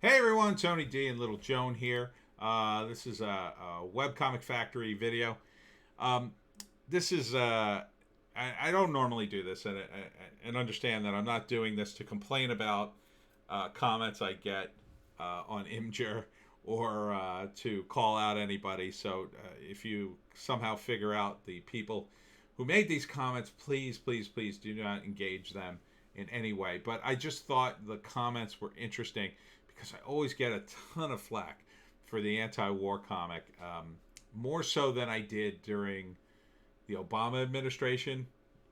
Hey everyone, Tony D and Little Joan here. This is a Webcomic Factory video. Um, this is, I don't normally do this, and understand that I'm not doing this to complain about comments I get on Imgur or to call out anybody. So if you somehow figure out the people who made these comments, please, please, please do not engage them in any way. But I just thought the comments were interesting because I always get a ton of flack for the anti-war comic, more so than I did during the Obama administration.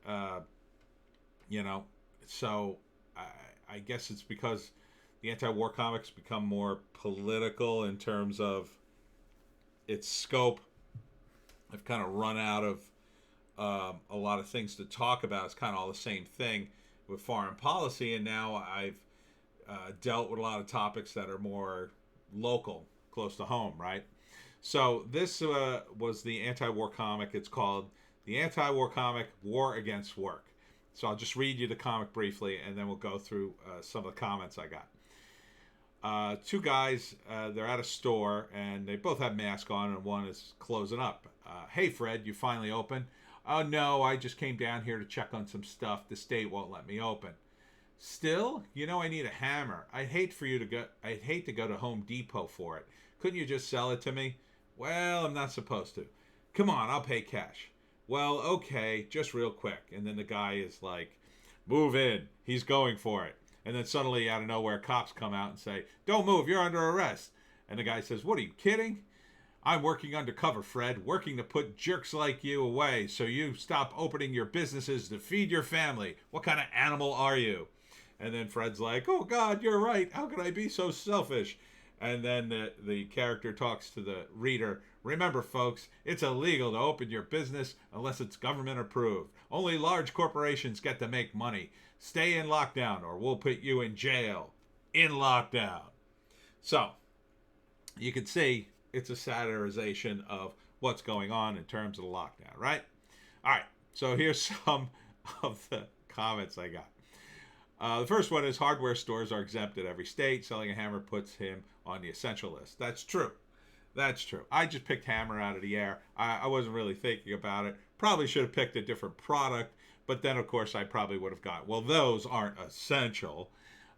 Uh, you know, so I, I guess it's because the anti-war comics become more political in terms of its scope. I've kind of run out of a lot of things to talk about. It's kind of all the same thing with foreign policy, and now I've dealt with a lot of topics that are more local, close to home, right? So this was the anti-war comic. It's called the Anti-War Comic: War Against Work. So I'll just read you the comic briefly, and then we'll go through some of the comments I got. Two guys, they're at a store, and they both have masks on, and one is closing up. Hey, Fred, you finally open? Oh, no, I just came down here to check on some stuff. The state won't let me open. Still, I need a hammer. I'd hate to go to Home Depot for it. Couldn't you just sell it to me? Well, I'm not supposed to. Come on, I'll pay cash. Well, okay, just real quick. And then the guy is like, move in. He's going for it. And then suddenly, out of nowhere, cops come out and say, don't move, you're under arrest. And the guy says, what, are you kidding? I'm working undercover, Fred, working to put jerks like you away so you stop opening your businesses to feed your family. What kind of animal are you? And then Fred's like, oh, God, you're right. How could I be so selfish? And then the character talks to the reader. Remember, folks, it's illegal to open your business unless it's government approved. Only large corporations get to make money. Stay in lockdown or we'll put you in jail. In lockdown. So, you can see it's a satirization of what's going on in terms of the lockdown, right? All right, so here's some of the comments I got. The first one is hardware stores are exempt in every state. Selling a hammer puts him on the essential list. That's true. That's true. I just picked hammer out of the air. I wasn't really thinking about it. Probably should have picked a different product. But then, of course, I probably would have got, well, those aren't essential.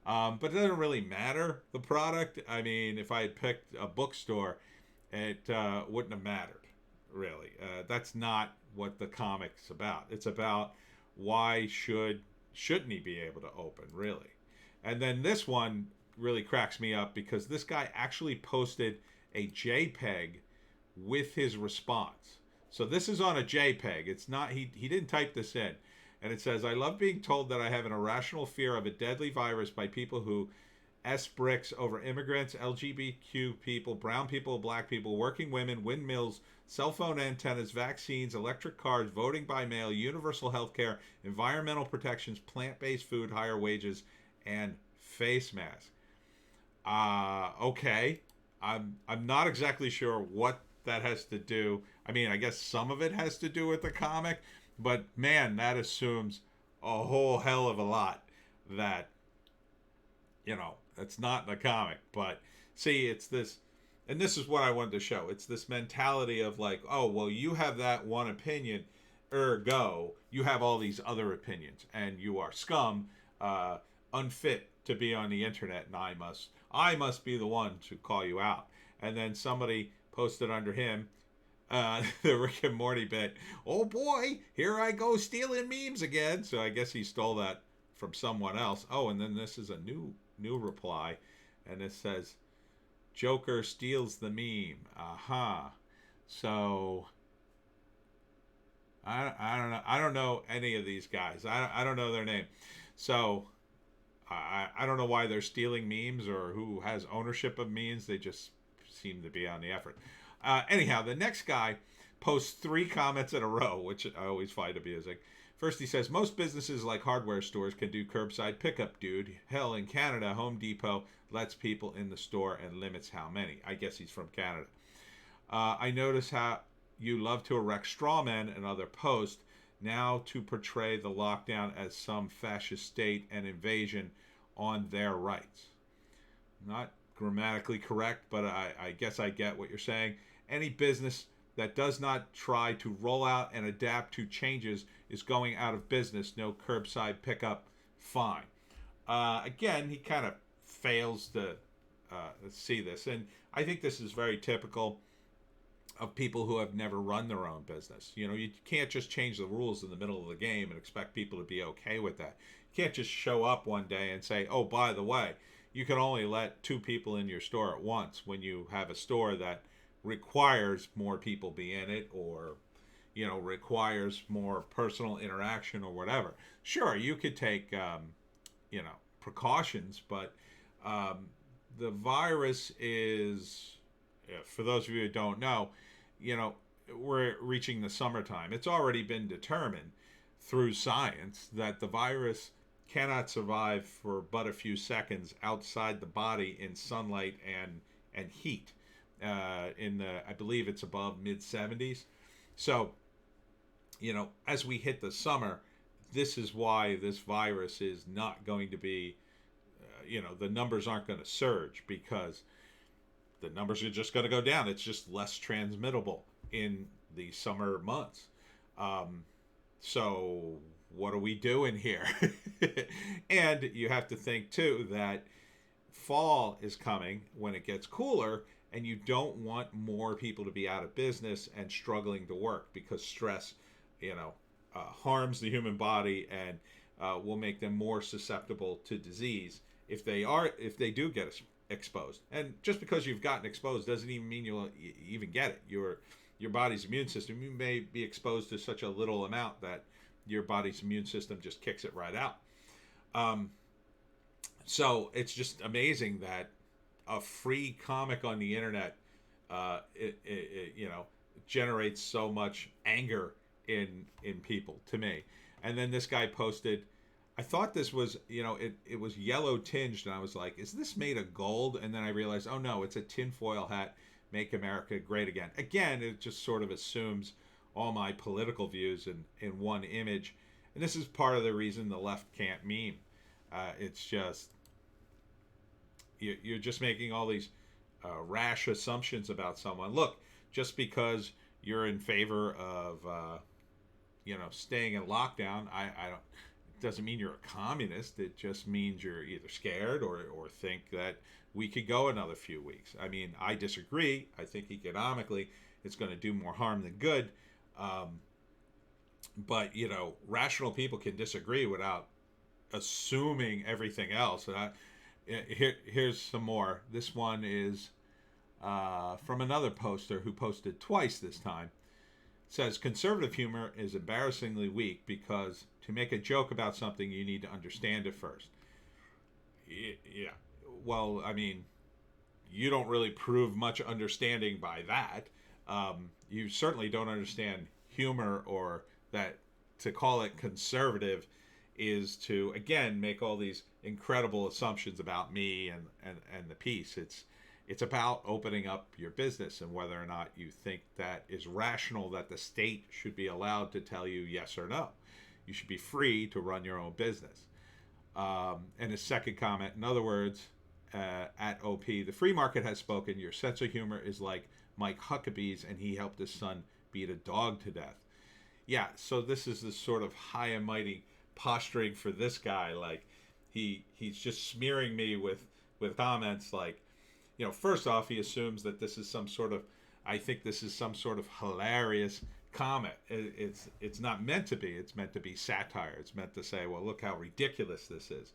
But it doesn't really matter, the product. I mean, if I had picked a bookstore, it wouldn't have mattered, really. That's not what the comic's about. It's about why shouldn't he be able to open, really? And then this one really cracks me up because this guy actually posted a JPEG with his response. So this is on a JPEG. It's not, he didn't type this in. And it says, I love being told that I have an irrational fear of a deadly virus by people who bricks over immigrants, LGBTQ people, brown people, black people, working women, windmills, cell phone antennas, vaccines, electric cars, voting by mail, universal health care, environmental protections, plant-based food, higher wages, and face masks. Okay. I'm not exactly sure what that has to do. I mean, I guess some of it has to do with the comic, but man, that assumes a whole hell of a lot that, that's not in the comic. But see, it's this, and this is what I wanted to show. It's this mentality of like, oh, well, you have that one opinion, ergo, you have all these other opinions, and you are scum, unfit to be on the internet, and I must be the one to call you out. And then somebody posted under him, the Rick and Morty bit, oh boy, here I go stealing memes again. So I guess he stole that from someone else. Oh, and then this is a new reply, and it says, Joker steals the meme. Aha. So I don't know. I don't know any of these guys. I don't know their name. So I don't know why they're stealing memes or who has ownership of memes. They just seem to be on the effort. Anyhow, the next guy posts 3 comments in a row, which I always find amusing. First, he says, most businesses like hardware stores can do curbside pickup, dude. Hell, in Canada, Home Depot lets people in the store and limits how many. I guess he's from Canada. I notice how you love to erect straw men and other posts. now to portray the lockdown as some fascist state and invasion on their rights. Not grammatically correct, but I guess I get what you're saying. Any business that does not try to roll out and adapt to changes is going out of business. No curbside pickup, fine. Again, he kind of fails to see this, and I think this is very typical of people who have never run their own business. You know, you can't just change the rules in the middle of the game and expect people to be okay with that. You can't just show up one day and say, oh, by the way, you can only let 2 people in your store at once when you have a store that requires more people be in it, or requires more personal interaction or whatever. Sure, you could take precautions, but the virus is, for those of you who don't know, we're reaching the summertime. It's already been determined through science that the virus cannot survive for but a few seconds outside the body in sunlight and heat. I believe it's above mid 70s. So, as we hit the summer, this is why this virus is not going to be, the numbers aren't going to surge, because the numbers are just going to go down. It's just less transmittable in the summer months. So what are we doing here? And you have to think too that fall is coming when it gets cooler, and you don't want more people to be out of business and struggling to work, because stress, harms the human body and will make them more susceptible to disease if they do get exposed. And just because you've gotten exposed doesn't even mean you'll even get it. Your body's immune system, you may be exposed to such a little amount that your body's immune system just kicks it right out. So it's just amazing that a free comic on the internet, generates so much anger in people, to me. And then this guy posted, I thought this was, it was yellow tinged, and I was like, is this made of gold? And then I realized, oh no, it's a tinfoil hat, make America great again. Again, it just sort of assumes all my political views in one image. And this is part of the reason the left can't meme. It's just, you're just making all these rash assumptions about someone. Look, just because you're in favor of, staying in lockdown, I don't, it doesn't mean you're a communist. It just means you're either scared or think that we could go another few weeks. I mean, I disagree. I think economically it's going to do more harm than good. But, rational people can disagree without assuming everything else. And here's some more. This one is from another poster who posted twice this time. It says, conservative humor is embarrassingly weak because to make a joke about something, you need to understand it first. Yeah. Well, I mean, you don't really prove much understanding by that. You certainly don't understand humor, or that to call it conservative is to, again, make all these incredible assumptions about me and the piece. It's about opening up your business and whether or not you think that is rational, that the state should be allowed to tell you yes or no. You should be free to run your own business. And his second comment, in other words, at OP, the free market has spoken. Your sense of humor is like Mike Huckabee's, and he helped his son beat a dog to death. Yeah, so this is this sort of high and mighty posturing for this guy. Like, he's just smearing me with comments like, first off, he assumes that this is some sort of, I think this is some sort of hilarious comment. It's not meant to be. It's meant to be satire. It's meant to say, well, look how ridiculous this is.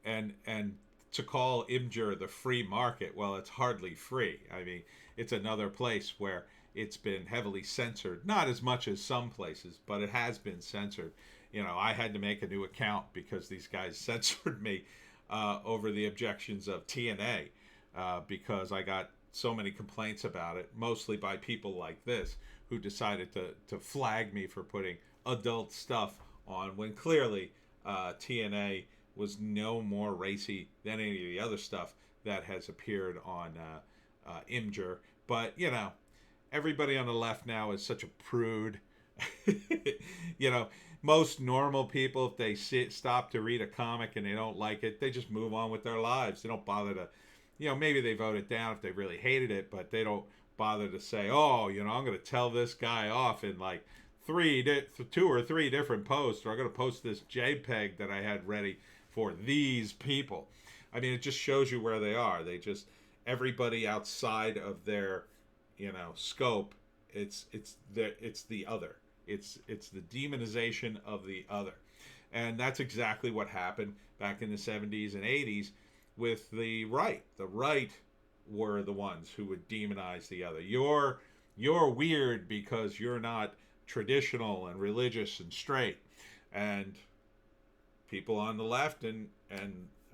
And to call Imgur the free market, well, it's hardly free. I mean, it's another place where it's been heavily censored. Not as much as some places, but it has been censored. I had to make a new account because these guys censored me over the objections of TNA, because I got so many complaints about it, mostly by people like this who decided to flag me for putting adult stuff on when clearly TNA was no more racy than any of the other stuff that has appeared on Imgur. But, everybody on the left now is such a prude. most normal people, if they stop to read a comic and they don't like it, they just move on with their lives. They don't bother to, maybe they vote it down if they really hated it, but they don't bother to say, oh, I'm going to tell this guy off in like two or three different posts, or I'm going to post this JPEG that I had ready for these people. I mean, it just shows you where they are. They just, everybody outside of their, scope, it's the other. It's the demonization of the other. And that's exactly what happened back in the 70s and 80s with the right. The right were the ones who would demonize the other. You're weird because you're not traditional and religious and straight. And people on the left, and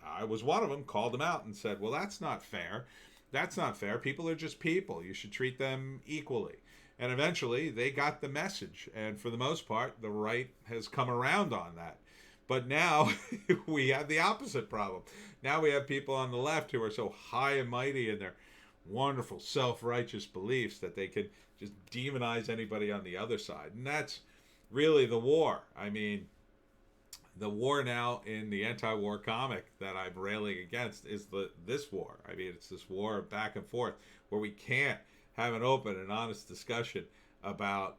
I was one of them, called them out and said, well, that's not fair. That's not fair. People are just people. You should treat them equally. And eventually they got the message. And for the most part, the right has come around on that. But now we have the opposite problem. Now we have people on the left who are so high and mighty in their wonderful self-righteous beliefs that they can just demonize anybody on the other side. And that's really the war. I mean, the war now in the anti-war comic that I'm railing against is this war. I mean, it's this war back and forth where we can't have an open and honest discussion about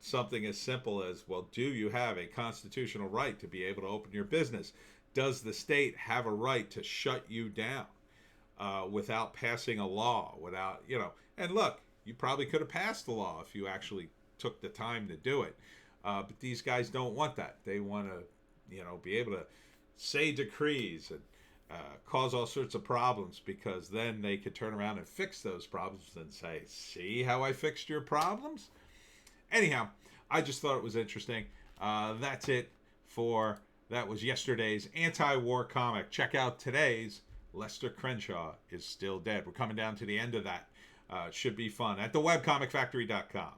something as simple as, well, do you have a constitutional right to be able to open your business? Does the state have a right to shut you down without passing a law, without, and look, you probably could have passed the law if you actually took the time to do it. But these guys don't want that. They want to, be able to say decrees and cause all sorts of problems, because then they could turn around and fix those problems and say, see how I fixed your problems? Anyhow, I just thought it was interesting. That's it that was yesterday's anti-war comic. Check out today's Lester Crenshaw is Still Dead. We're coming down to the end of that. Should be fun at thewebcomicfactory.com.